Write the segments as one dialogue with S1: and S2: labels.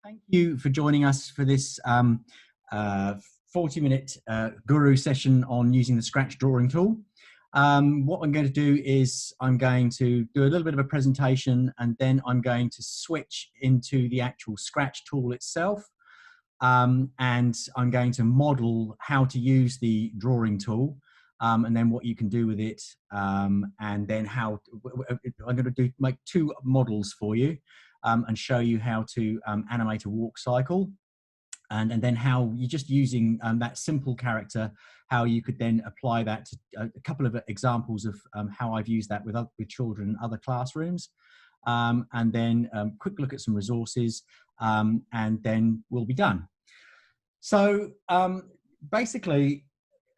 S1: Thank you for joining us for this 40-minute guru session on using the Scratch drawing tool. What I'm going to do is I'm going to do a little bit of a presentation, and then I'm going to switch into the actual Scratch tool itself. And I'm going to model how to use the drawing tool, and then what you can do with it, and then how I'm going to make two models for you. And show you how to animate a walk cycle, and then how you're just using that simple character, how you could then apply that to a couple of examples of how I've used that with children in other classrooms, and then quick look at some resources, and then we'll be done. So basically,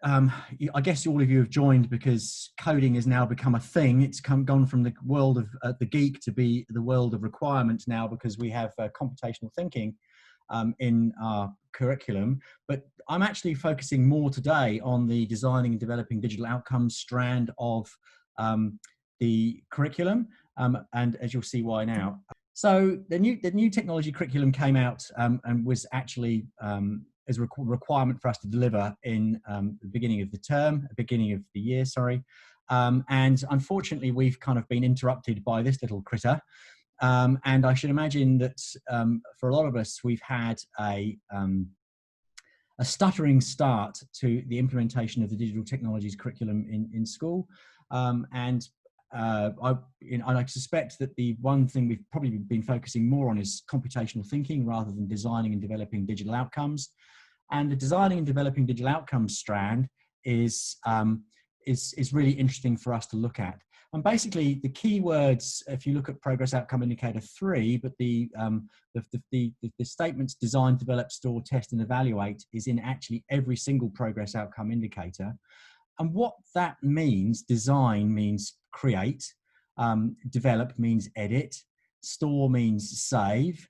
S1: I guess all of you have joined because coding has now become a thing. It's gone from the world of the geek to be the world of requirements now, because we have computational thinking in our curriculum. But I'm actually focusing more today on the designing and developing digital outcomes strand of the curriculum, and as you'll see why now. So the new technology curriculum came out and was actually as a requirement for us to deliver in the beginning of the year, sorry. And unfortunately, we've kind of been interrupted by this little critter. And I should imagine that for a lot of us, we've had a stuttering start to the implementation of the digital technologies curriculum in school. I suspect that the one thing we've probably been focusing more on is computational thinking rather than designing and developing digital outcomes. And the designing and developing digital outcomes strand is really interesting for us to look at. And basically, the key words, if you look at Progress Outcome Indicator 3, but the statements design, develop, store, test, and evaluate is in actually every single Progress Outcome Indicator. And what that means, design means create, develop means edit, store means save,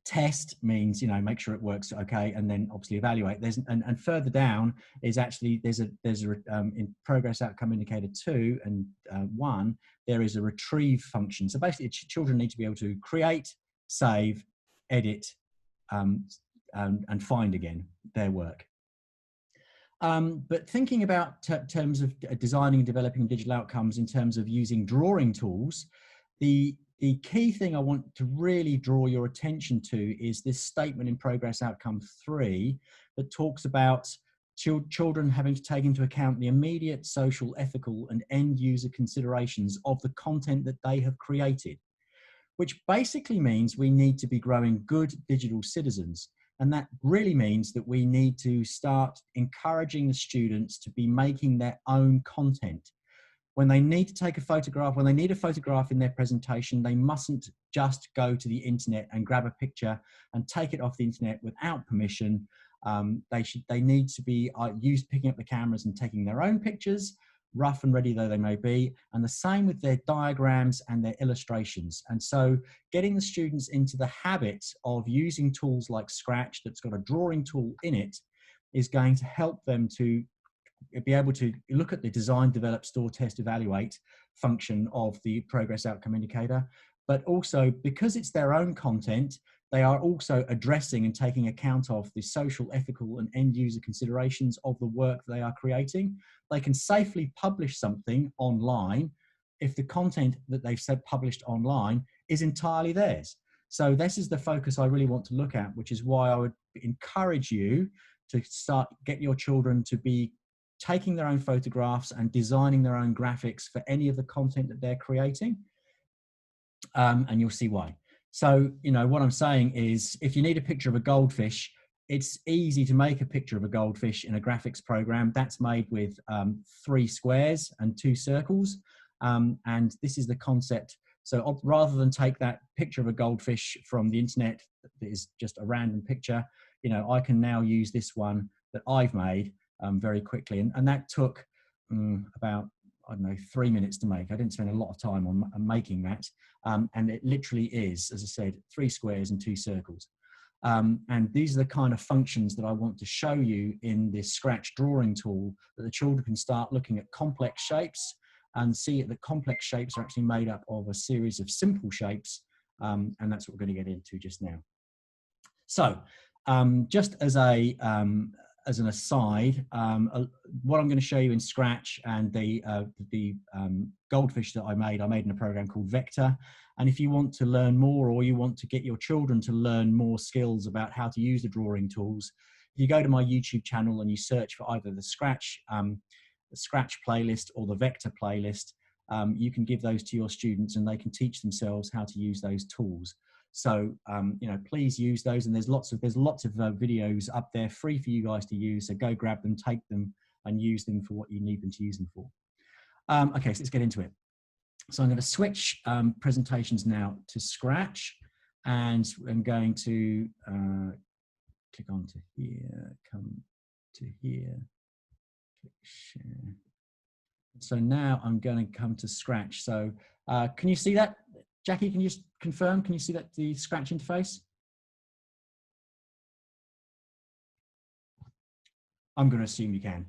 S1: test means, make sure it works okay, and then obviously evaluate. And further down is actually there's a in Progress Outcome Indicator 2 and 1, there is a retrieve function. So basically, children need to be able to create, save, edit, and find again their work. But thinking about terms of designing and developing digital outcomes in terms of using drawing tools, the key thing I want to really draw your attention to is this statement in Progress Outcome 3 that talks about children having to take into account the immediate social, ethical, and end user considerations of the content that they have created, which basically means we need to be growing good digital citizens. And that really means that we need to start encouraging the students to be making their own content. When they need to take a photograph, when they need a photograph in their presentation, they mustn't just go to the internet and grab a picture and take it off the internet without permission. They need to be picking up the cameras and taking their own pictures, rough and ready though they may be, and the same with their diagrams and their illustrations. And so getting the students into the habit of using tools like Scratch that's got a drawing tool in it is going to help them to be able to look at the design, develop, store, test, evaluate function of the Progress Outcome Indicator, but also because it's their own content, they are also addressing and taking account of the social, ethical, and end user considerations of the work they are creating. They can safely publish something online if the content that they've said published online is entirely theirs. So this is the focus I really want to look at, which is why I would encourage you to get your children to be taking their own photographs and designing their own graphics for any of the content that they're creating. And you'll see why. So, what I'm saying is, if you need a picture of a goldfish, it's easy to make a picture of a goldfish in a graphics program. That's made with 3 squares and 2 circles. And this is the concept. So rather than take that picture of a goldfish from the internet that is just a random picture, I can now use this one that I've made very quickly. And that took about, 3 minutes to make. I didn't spend a lot of time on making that. And it literally is, as I said, 3 squares and 2 circles. And these are the kind of functions that I want to show you in this Scratch drawing tool, that the children can start looking at complex shapes and see that complex shapes are actually made up of a series of simple shapes and that's what we're going to get into just now. So just as an aside, what I'm going to show you in Scratch and the goldfish that I made in a program called Vector. And if you want to learn more, or you want to get your children to learn more skills about how to use the drawing tools, if you go to my YouTube channel and you search for either the Scratch playlist or the Vector playlist, you can give those to your students and they can teach themselves how to use those tools. So, you know, please use those. And there's lots of videos up there free for you guys to use. So go grab them, take them and use them for what you need them to use them for. Okay, so let's get into it. So I'm going to switch presentations now to Scratch, and I'm going to click onto here, come to here, click share. So now I'm going to come to Scratch. So can you see that? Jacqui, can you just confirm? Can you see that the Scratch interface? I'm going to assume you can.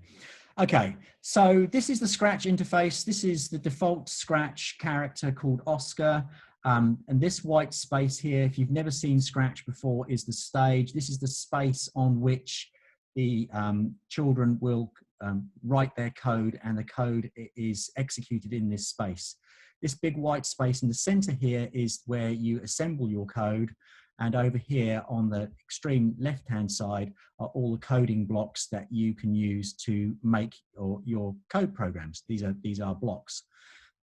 S1: Okay, so this is the Scratch interface. This is the default Scratch character called Oscar. And this white space here, if you've never seen Scratch before, is the stage. This is the space on which the children will write their code, and the code is executed in this space. This big white space in the center here is where you assemble your code. And over here on the extreme left-hand side are all the coding blocks that you can use to make your code programs. These are blocks.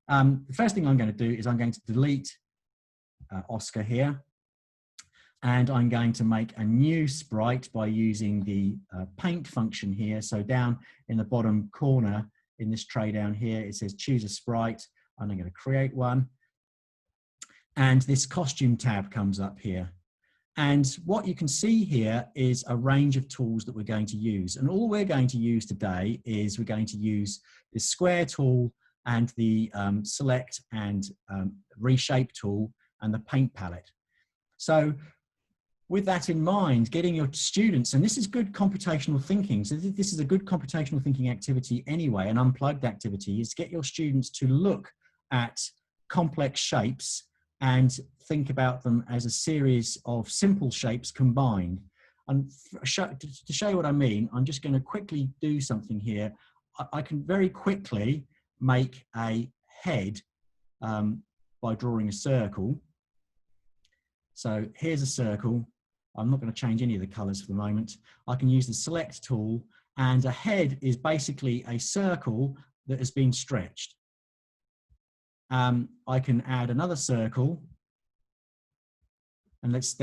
S1: The first thing I'm going to do is I'm going to delete Oscar here. And I'm going to make a new sprite by using the paint function here. So down in the bottom corner in this tray down here, it says choose a sprite. And I'm going to create one. And this costume tab comes up here. And what you can see here is a range of tools that we're going to use. And all we're going to use today is we're going to use the square tool and the select and reshape tool and the paint palette. So with that in mind, getting your students, and this is good computational thinking. So this is a good computational thinking activity anyway, an unplugged activity, is get your students to look at complex shapes and think about them as a series of simple shapes combined. And to show you what I mean, I'm just going to quickly do something here. I can very quickly make a head by drawing a circle. So here's a circle. I'm not going to change any of the colors for the moment. I can use the select tool, and a head is basically a circle that has been stretched. I can add another circle, and let's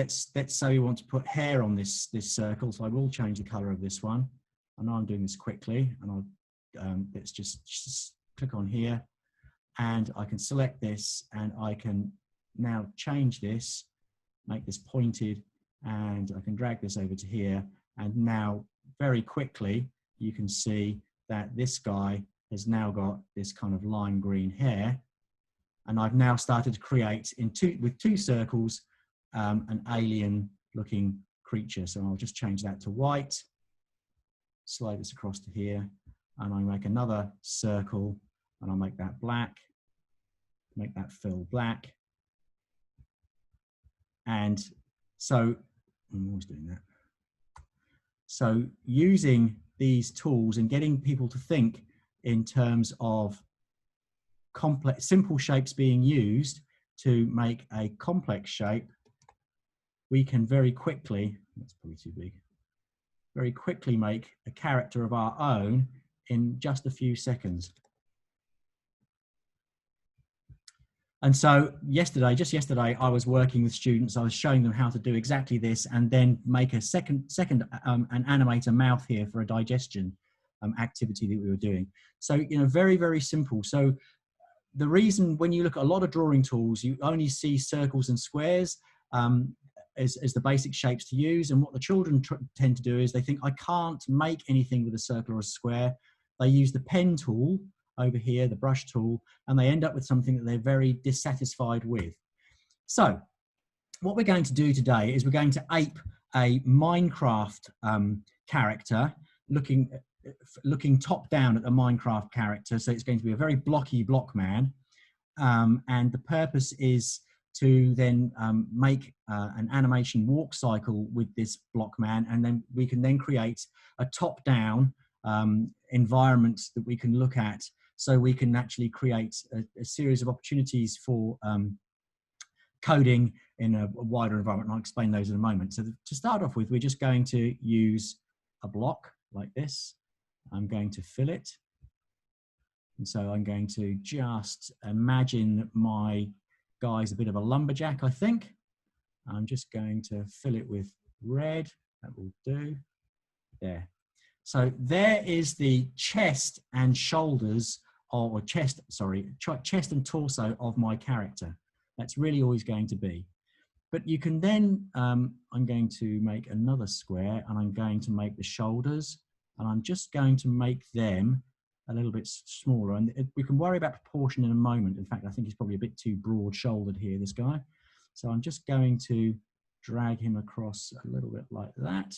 S1: say we want to put hair on this circle. So I will change the color of this one. I know I'm doing this quickly, and I'll let's just click on here, and I can select this, and I can now change this, make this pointed, and I can drag this over to here. And now very quickly you can see that this guy has now got this kind of lime green hair. And I've now started to create with two circles an alien looking creature. So I'll just change that to white, slide this across to here, and I make another circle, and I'll make that black, make that fill black. And so I'm always doing that. So using these tools and getting people to think in terms of complex, simple shapes being used to make a complex shape, we can very quickly, that's probably too big, very quickly make a character of our own in just a few seconds. And so just yesterday, I was working with students. I was showing them how to do exactly this, and then make a second and animate a mouth here for a digestion activity that we were doing. So, you know, very, very simple. So the reason when you look at a lot of drawing tools, you only see circles and squares as the basic shapes to use. And what the children tend to do is they think, I can't make anything with a circle or a square. They use the pen tool over here, the brush tool, and they end up with something that they're very dissatisfied with. So what we're going to do today is we're going to ape a Minecraft character, looking top down at the Minecraft character. So it's going to be a very blocky block man. And the purpose is to then make an animation walk cycle with this block man, and then we can then create a top-down environment that we can look at, so we can actually create a series of opportunities for coding in a wider environment. And I'll explain those in a moment. So to start off with, we're just going to use a block like this. I'm going to fill it. And so I'm going to just imagine my guy's a bit of a lumberjack, I think. I'm just going to fill it with red. That will do. There. So there is the chest and shoulders, or chest and torso of my character. That's really always going to be. But you can then, I'm going to make another square, and I'm going to make the shoulders, and I'm just going to make them a little bit smaller. And we can worry about proportion in a moment. In fact, I think he's probably a bit too broad shouldered here, this guy. So I'm just going to drag him across a little bit like that.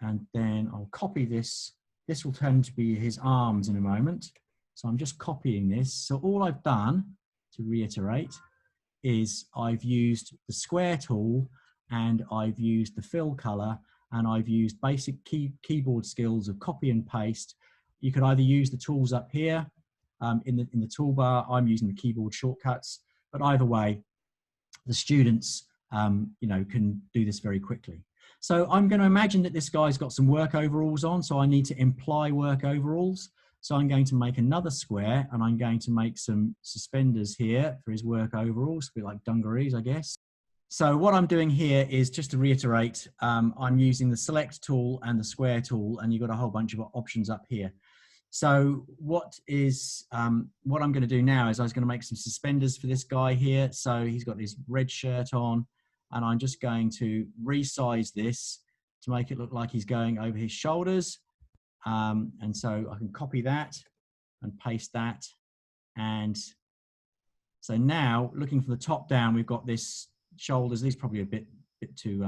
S1: And then I'll copy this. This will turn to be his arms in a moment. So I'm just copying this. So all I've done, to reiterate, is I've used the square tool, and I've used the fill color, and I've used basic keyboard skills of copy and paste. You could either use the tools up here in the toolbar. I'm using the keyboard shortcuts, but either way, the students you know, can do this very quickly. So I'm going to imagine that this guy's got some work overalls on, so I need to imply work overalls. So I'm going to make another square, and I'm going to make some suspenders here for his work overalls, a bit like dungarees, I guess. So what I'm doing here is, just to reiterate, I'm using the select tool and the square tool, and you've got a whole bunch of options up here. So what I'm going to do now is I was going to make some suspenders for this guy here. So he's got his red shirt on, and I'm just going to resize this to make it look like he's going over his shoulders. And so I can copy that and paste that. And so now, looking from the top down, we've got this shoulders. These are probably a bit too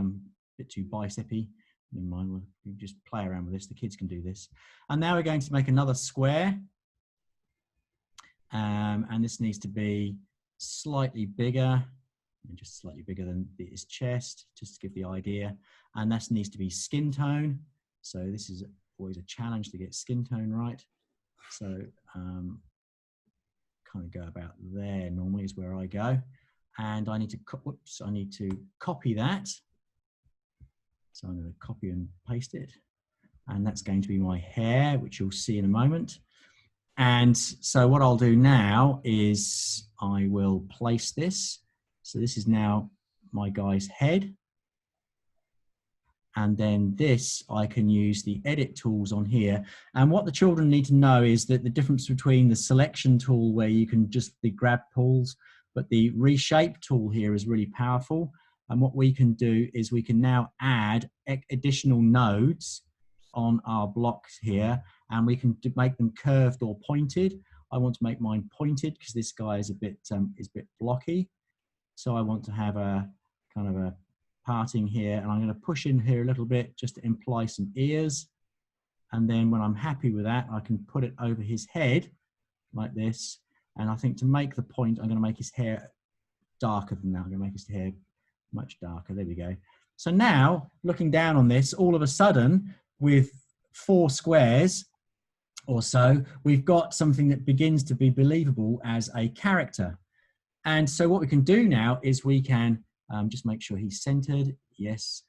S1: bicep-y. Never mind, we'll just play around with this. The kids can do this. And now we're going to make another square. And this needs to be slightly bigger, just slightly bigger than his chest, just to give the idea. And this needs to be skin tone. So this is always a challenge to get skin tone right. So kind of go about there normally is where I go. And I need to copy that. So I'm going to copy and paste it. And that's going to be my hair, which you'll see in a moment. And so what I'll do now is I will place this. So this is now my guy's head. And then this, I can use the edit tools on here. And what the children need to know is that the difference between the selection tool, where you can just the grab pulls, but the reshape tool here is really powerful. And what we can do is we can now add additional nodes on our blocks here, and we can make them curved or pointed. I want to make mine pointed because this guy is a bit blocky. So I want to have a kind of a parting here, and I'm going to push in here a little bit just to imply some ears. And then when I'm happy with that, I can put it over his head like this. And I think to make the point, I'm going to make his hair darker than that. I'm going to make his hair much darker. There we go. So now, looking down on this, all of a sudden, with 4 squares or so, we've got something that begins to be believable as a character. And so what we can do now is we can just make sure he's centered. Yes.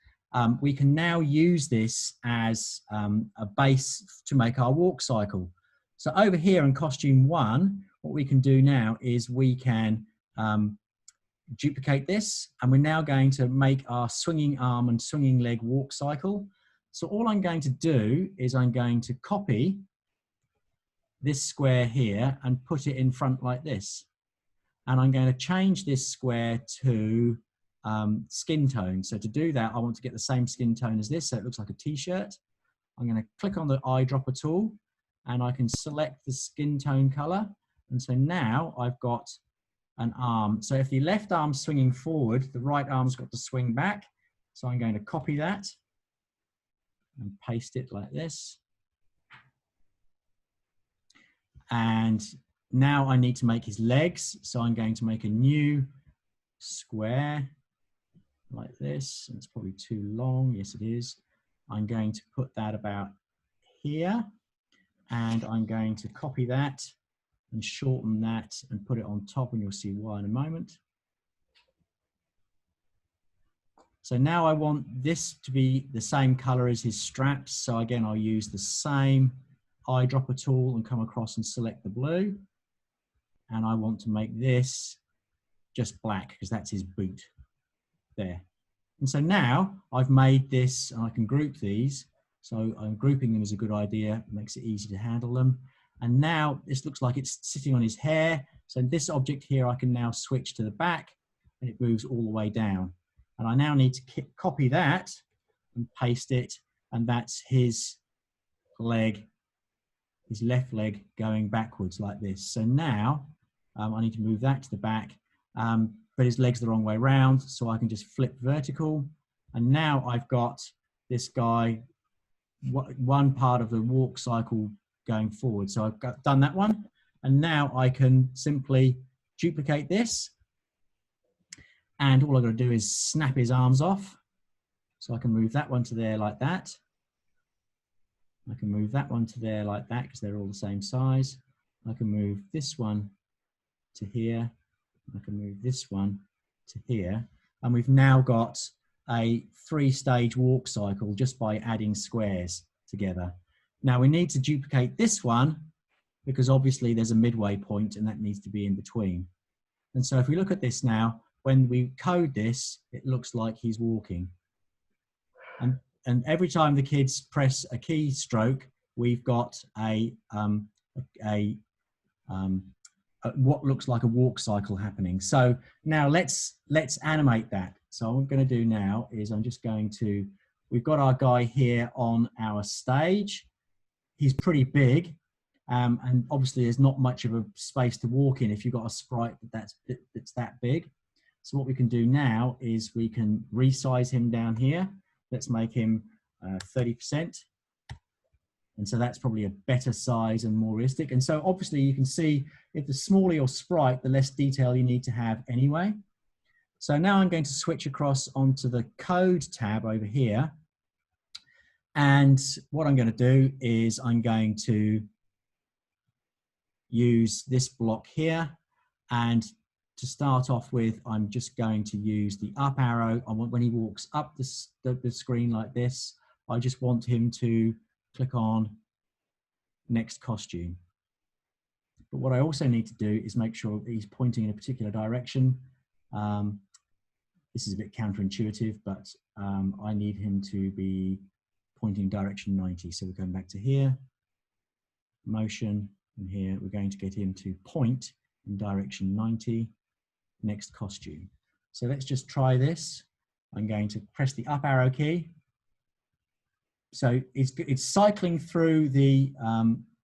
S1: We can now use this as a base to make our walk cycle. So over here in costume 1, what we can do now is we can duplicate this, and we're now going to make our swinging arm and swinging leg walk cycle. So all I'm going to do is I'm going to copy this square here and put it in front like this. And I'm going to change this square to skin tone. So to do that, I want to get the same skin tone as this, so it looks like a t-shirt. I'm going to click on the eyedropper tool, and I can select the skin tone color. And so now I've got an arm. So if the left arm's swinging forward, the right arm's got to swing back. So I'm going to copy that and paste it like this. And now I need to make his legs. So I'm going to make a new square like this. It's probably too long. Yes, it is. I'm going to put that about here, and I'm going to copy that and shorten that and put it on top, and you'll see why in a moment. So now I want this to be the same color as his straps. So again, I'll use the same eyedropper tool and come across and select the blue. And I want to make this just black because that's his boot there. And so now I've made this, and I can group these. So I'm grouping them is a good idea. It makes it easy to handle them. And now this looks like it's sitting on his hair. So this object here, I can now switch to the back, and it moves all the way down. And I now need to copy that and paste it, and that's his leg, his left leg going backwards like this. So now I need to move that to the back, but his leg's the wrong way around, so I can just flip vertical. And now I've got this guy, one part of the walk cycle going forward. So I've done that one, and now I can simply duplicate this. And all I've got to do is snap his arms off. So I can move that one to there like that. I can move that one to there like that because they're all the same size. I can move this one to here. I can move this one to here. And we've now got a 3-stage walk cycle just by adding squares together. Now we need to duplicate this one because obviously there's a midway point and that needs to be in between. And so if we look at this now, when we code this, it looks like he's walking. And every time the kids press a keystroke, we've got what looks like a walk cycle happening. So now let's animate that. So what I'm going to do now is I'm just going to, we've got our guy here on our stage. He's pretty big, and obviously there's not much of a space to walk in if you've got a sprite that's that big. So what we can do now is we can resize him down here. Let's make him 30%. And so that's probably a better size and more realistic. And so obviously you can see if the smaller your sprite, the less detail you need to have anyway. So now I'm going to switch across onto the code tab over here. And what I'm going to do is I'm going to use this block here. And to start off with, I'm just going to use the up arrow. I want when he walks up the screen like this, I just want him to click on next costume. But what I also need to do is make sure that he's pointing in a particular direction. This is a bit counterintuitive, but I need him to be pointing direction 90. So we're going back to here, motion, and here we're going to get him to point in direction 90. Next costume. So let's just try this. I'm going to press the up arrow key. So it's cycling through the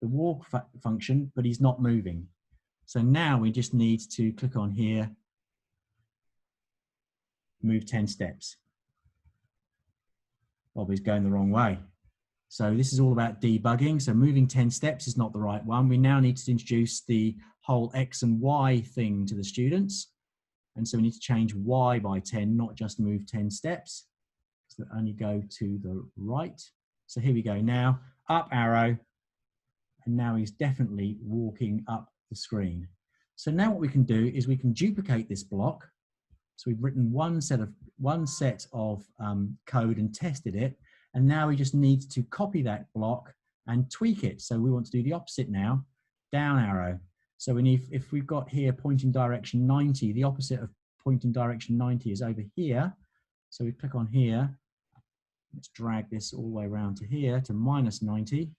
S1: walk function, but he's not moving. So now we just need to click on here, move 10 steps. Oh, he's going the wrong way. So this is all about debugging. So moving 10 steps is not the right one. We now need to introduce the whole X and Y thing to the students. And so we need to change Y by 10, not just move 10 steps. So only go to the right. So here we go now, up arrow. And now he's definitely walking up the screen. So now what we can do is we can duplicate this block. So we've written one set of code and tested it. And now we just need to copy that block and tweak it. So we want to do the opposite now, down arrow. So we need, if we've got here pointing direction 90, the opposite of pointing direction 90 is over here. So we click on here. Let's drag this all the way around to here to minus 90.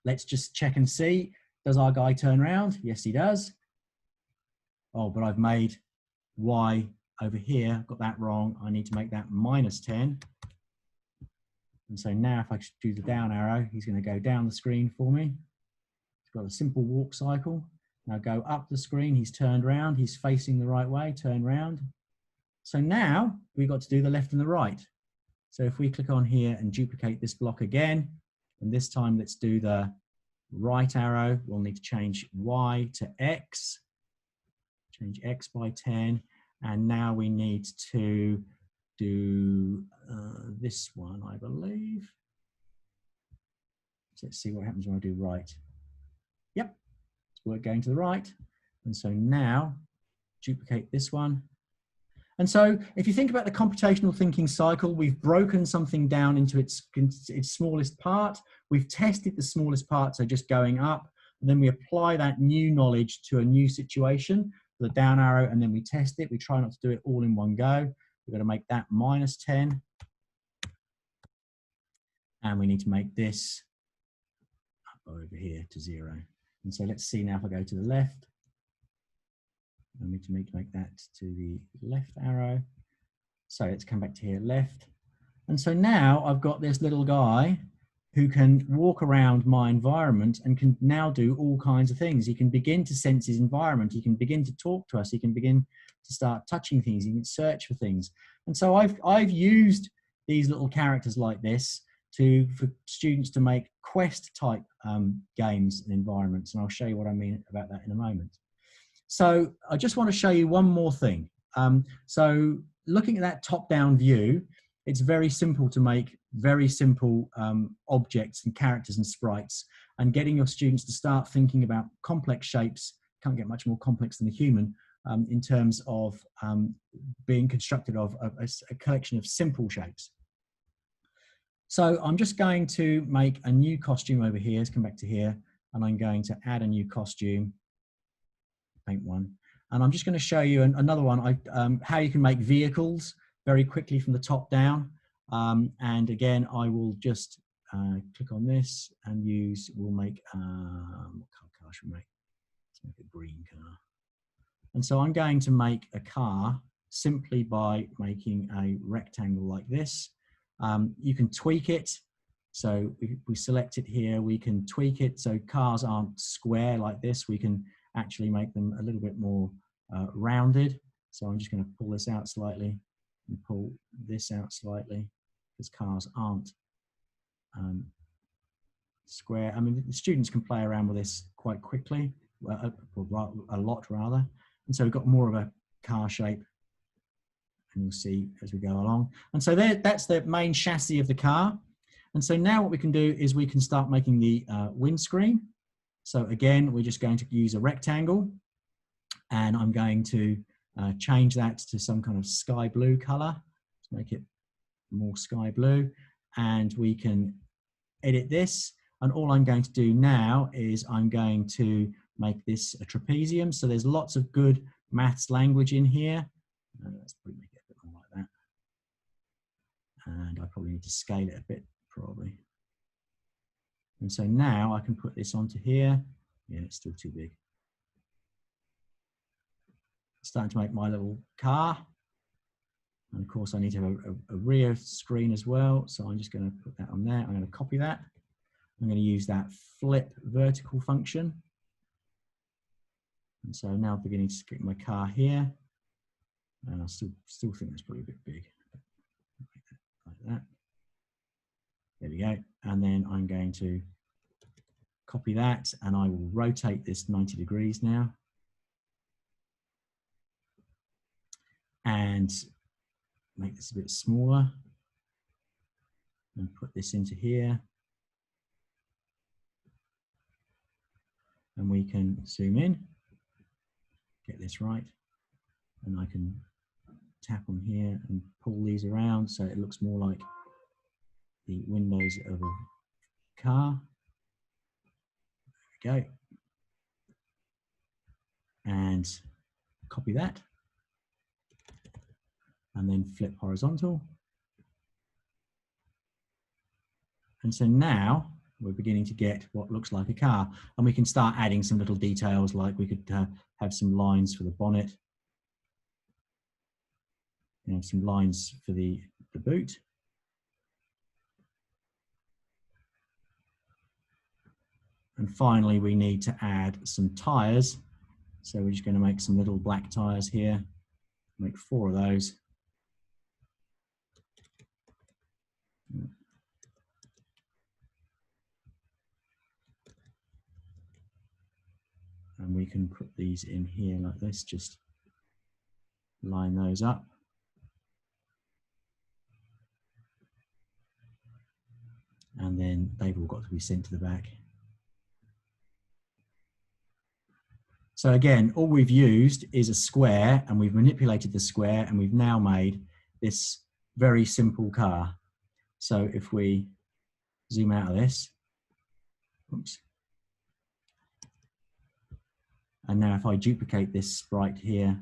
S1: Let's just check and see. Does our guy turn around? Yes, he does. Oh, but I've made Y over here. Got that wrong. I need to make that minus 10. And so now if I do the down arrow, he's going to go down the screen for me. He's got a simple walk cycle. Now go up the screen. He's turned around. He's facing the right way. Turn around. So now we've got to do the left and the right. So if we click on here and duplicate this block again, and this time let's do the right arrow. We'll need to change Y to X. Change X by 10. And now we need to do this one, I believe. So let's see what happens when I do right. Yep, it's going to the right. And so now duplicate this one. And so if you think about the computational thinking cycle, we've broken something down into its smallest part. We've tested the smallest part, so just going up. And then we apply that new knowledge to a new situation with a down arrow, and then we test it. We try not to do it all in one go. We've got to make that -10. And we need to make this up over here to 0. And so let's see now if I go to the left. I need to make that to the left arrow. So let's come back to here, left. And so now I've got this little guy who can walk around my environment and can now do all kinds of things. He can begin to sense his environment. He can begin to talk to us. He can begin to start touching things. He can search for things. And so I've used these little characters like this for students to make quest type games and environments. And I'll show you what I mean about that in a moment. So I just want to show you one more thing. So looking at that top-down view, it's very simple to make very simple objects and characters and sprites, and getting your students to start thinking about complex shapes. Can't get much more complex than a human in terms of being constructed of a collection of simple shapes. So I'm just going to make a new costume over here. Let's come back to here, and I'm going to add a new costume. Paint one, and I'm just going to show you another one, how you can make vehicles very quickly from the top down. And again, I will just click on this and we'll make, what car should we make? Let's make a green car. And so I'm going to make a car simply by making a rectangle like this. You can tweak it. So we select it here, we can tweak it so cars aren't square like this. We can actually make them a little bit more rounded. So I'm just going to pull this out slightly and pull this out slightly, because cars aren't square. I mean, the students can play around with this quite quickly, a lot rather. And so we've got more of a car shape, and you'll see as we go along. And so that's the main chassis of the car. And so now what we can do is we can start making the windscreen. So again, we're just going to use a rectangle, and I'm going to change that to some kind of sky blue color. Let's make it more sky blue, and we can edit this. And all I'm going to do now is I'm going to make this a trapezium. So there's lots of good maths language in here. Let's probably make it a bit more like that. And I probably need to scale it a bit, probably. And so now I can put this onto here. Yeah, it's still too big. Starting to make my little car. And of course I need to have a rear screen as well. So I'm just going to put that on there. I'm going to copy that. I'm going to use that flip vertical function. And so now I'm beginning to get my car here. And I still think that's probably a bit big. Like that. There we go. And then I'm going to copy that, and I will rotate this 90 degrees now. And make this a bit smaller. And put this into here. And we can zoom in, get this right. And I can tap on here and pull these around so it looks more like the windows of a car. There we go. And copy that. And then flip horizontal. And so now we're beginning to get what looks like a car. And we can start adding some little details, like we could have some lines for the bonnet. You know, some lines for the boot. And finally, we need to add some tires. So we're just going to make some little black tires here. Make 4 of those. And we can put these in here like this, just line those up. And then they've all got to be sent to the back. So again, all we've used is a square, and we've manipulated the square, and we've now made this very simple car. So if we zoom out of this, oops. And now if I duplicate this sprite here,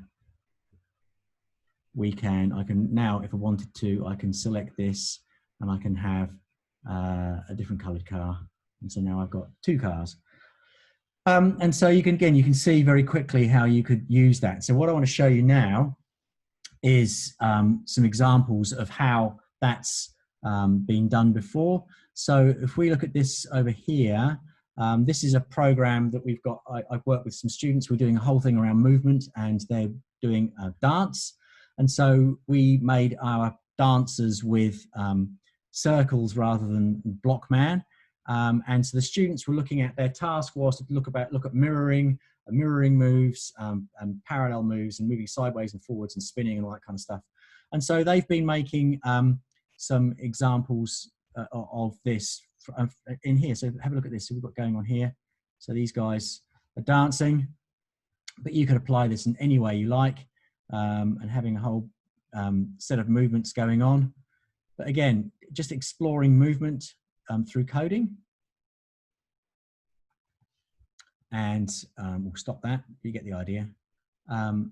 S1: I can now, if I wanted to, I can select this and I can have a different colored car. And so now I've got two cars. And so you can see very quickly how you could use that. So what I want to show you now is some examples of how that's been done before. So if we look at this over here, this is a program that we've got. I've worked with some students. We're doing a whole thing around movement, and they're doing a dance. And so we made our dancers with circles rather than block man. And so the students were looking at, their task was to look at mirroring moves, and parallel moves, and moving sideways and forwards and spinning and all that kind of stuff. And so they've been making some examples of this in here. So have a look at this. So we've got going on here. So these guys are dancing, but you could apply this in any way you like, and having a whole set of movements going on. But again, just exploring movement through coding. And we'll stop that, you get the idea. And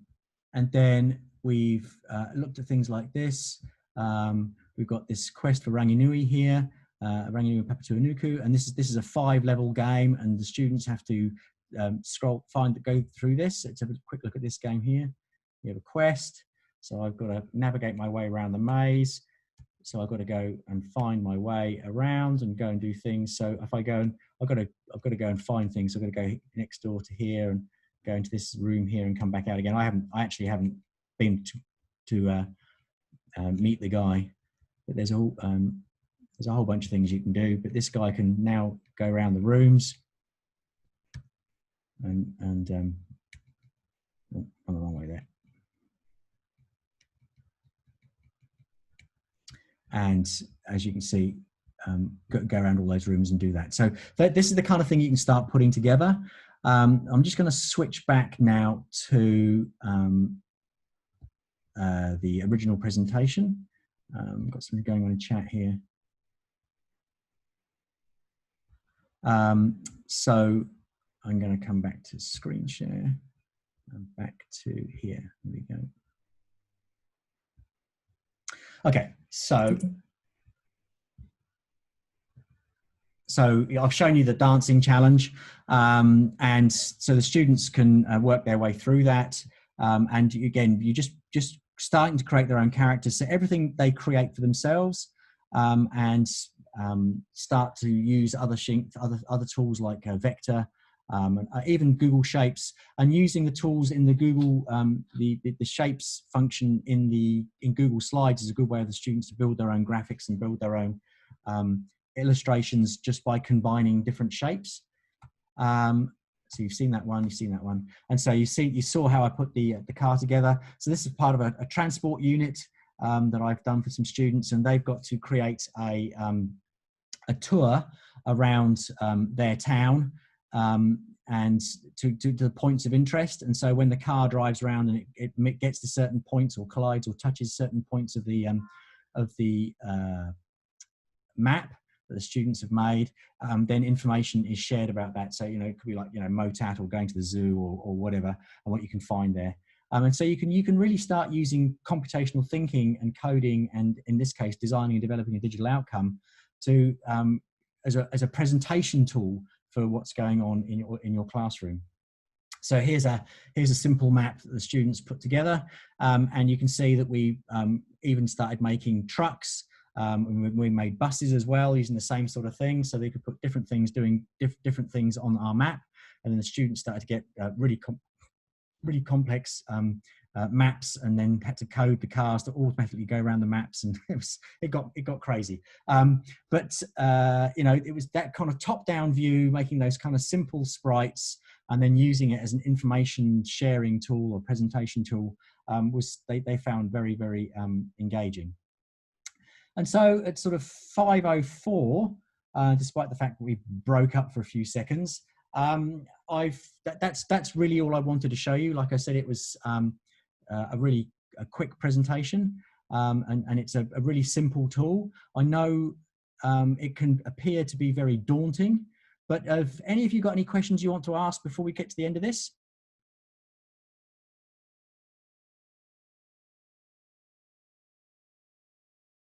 S1: then we've looked at things like this. We've got this quest for Ranginui here, Ranginui Papatūānuku, and this is a 5-level game, and the students have to go through this. Let's have a quick look at this game here. We have a quest, so I've got to navigate my way around the maze. So I've got to go and find my way around and go and do things. So if I go and I've got to go and find things. I've got to go next door to here and go into this room here and come back out again. I actually haven't been to meet the guy, but there's a whole bunch of things you can do. But this guy can now go around the rooms and oh, on the wrong way there. And as you can see, go around all those rooms and do that. So this is the kind of thing you can start putting together. I'm just going to switch back now to the original presentation. Got something going on in chat here. So I'm going to come back to screen share and back to here. Here we go. Okay, so I've shown you the dancing challenge, and so the students can work their way through that. And again, you just starting to create their own characters. So everything they create for themselves, and start to use other tools like Vector, and even Google Shapes, and using the tools in the Google the Shapes function in Google Slides is a good way for the students to build their own graphics and build their own illustrations just by combining different shapes. So you've seen that one, and so you saw how I put the car together. So this is part of a transport unit that I've done for some students, and they've got to create a tour around their town, and to the points of interest. And so when the car drives around and it gets to certain points or collides or touches certain points of the map that the students have made, then information is shared about that. So, it could be like, MOTAT or going to the zoo or whatever, and what you can find there. And so you can really start using computational thinking and coding, and in this case, designing and developing a digital outcome to as a presentation tool for what's going on in your classroom. So here's a simple map that the students put together, and you can see that we even started making trucks. We made buses as well, using the same sort of thing, so they could put different things doing different things on our map, and then the students started to get really complex maps, and then had to code the cars to automatically go around the maps, and it got crazy. But it was that kind of top-down view, making those kind of simple sprites, and then using it as an information sharing tool or presentation tool they found very, very engaging. And so at sort of 5:04, despite the fact that we broke up for a few seconds, that's really all I wanted to show you. Like I said, it was a quick presentation, and it's a really simple tool. I know it can appear to be very daunting, but have any of you got any questions you want to ask before we get to the end of this?